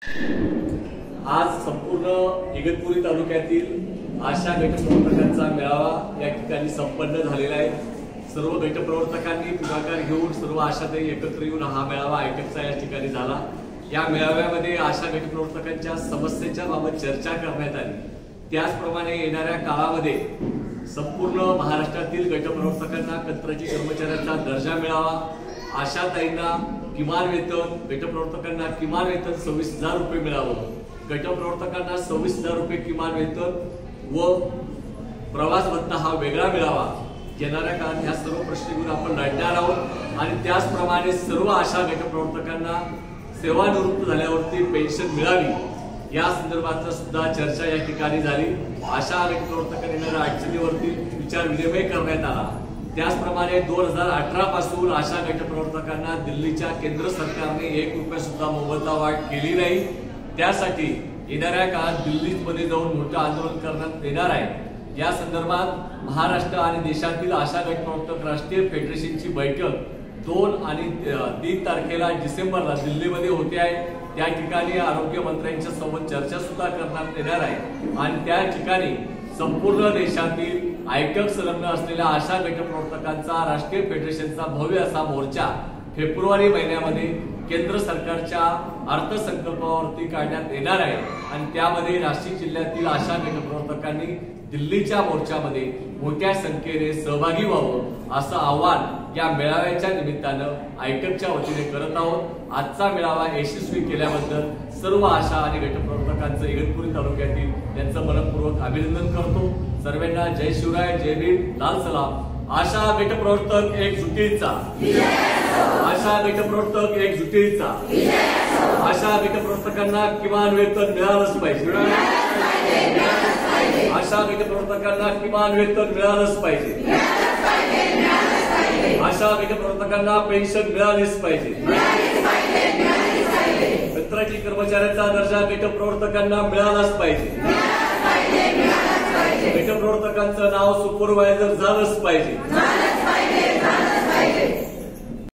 आज संपूर्ण इगतपुरी तालुक्यातील आशा गटप्रवर्तकांचा मेळावा या ठिकाणी संपन्न झालेला आहे। सर्व गटप्रवर्तकांनी पुढाकार घेऊन सर्व आशाताई एकत्र येऊन हा मेळावा आयटकचा या ठिकाणी झाला। या मेळाव्यामध्ये आशा गटप्रवर्तकांच्या समस्येच्या बाबत चर्चा करण्यात आली। त्याचप्रमाणे येणाऱ्या काळामध्ये संपूर्ण महाराष्ट्रातील गटप्रवर्तकांना कंत्राटी कर्मचाऱ्यांचा दर्जा मिळावा, आशाताईंना किमान वेतन, गटप्रवर्तकांना किमान वेतन 26,000 रुपये मिळावं, गटप्रवर्तकांना 26,000 रुपये किमान वेतन व प्रवास भत्ता हा वेगळा मिळावा। येणाऱ्या काळात ह्या सर्व प्रश्न घेऊन आपण लढणार आहोत आणि त्याचप्रमाणे सर्व आशा गटप्रवर्तकांना सेवानिवृत्त झाल्यावरती पेन्शन मिळावी या संदर्भात सुद्धा चर्चा या ठिकाणी झाली। आशा गटप्रवर्तकांना येणाऱ्या अडचणीवरती विचार विनिमय करण्यात आला। त्याचप्रमाणे 2018 पासून आशा गटप्रवर्तकांना दिल्लीच्या केंद्र सरकारने 1 रुपया सुद्धा मोबदला वाढ केली नाही। त्यासाठी येणाऱ्या काळात दिल्लीमध्ये जाऊन मोठं आंदोलन करण्यात येणार आहे। या संदर्भात महाराष्ट्र आणि देशातील आशा गटप्रवर्तक राष्ट्रीय फेडरेशनची बैठक 2 आणि 3 तारखेला डिसेंबरला दिल्लीमध्ये होते आहे। त्या ठिकाणी आरोग्य मंत्र्यांच्या सोबत चर्चा सुद्धा करण्यात येणार आहे आणि त्या ठिकाणी संपूर्ण देशातील आयटक संलग्न असलेल्या आशा गटप्रवर्तकांचा राष्ट्रीय फेडरेशनचा भव्य असा मोर्चा फेब्रुवारी महिन्यामध्ये केंद्र सरकारच्या अर्थसंकल्पावरती काढण्यात येणार आहे आणि त्यामध्ये नाशिक जिल्ह्यातील आशा गटप्रवर्तकांनी दिल्लीच्या मोर्चामध्ये मोठ्या संख्येने सहभागी व्हावं असं आवाहन या मेळाव्याच्या निमित्तानं आयटकच्या वतीने करत आहोत। आजचा मेळावा यशस्वी केल्याबद्दल सर्व आशा आणि गटप्रवर्तकांचं इगतपुरी तालुक्यातील त्यांचं मनपूर्वक अभिनंदन करतो। सर्वांना जय शिवराय, जय भीम, लाल सलाम। आशा गटप्रवर्तक एकजुटीचा, आशा गटप्रवर्तक एकजुटीचा, आशा गटप्रवर्तकांना किमान वेतन मिळालंच पाहिजे, आशा गटप्रवर्तकांना किमान वेतन मिळालंच पाहिजे, आशा गटप्रवर्तकांना पेन्शन मिळालीच पाहिजे, कंत्राटी कर्मचाऱ्यांचा दर्जा गटप्रवर्तकांना मिळालाच पाहिजे, गटप्रवर्तकांचं नाव सुपरवायझर झालंच पाहिजे।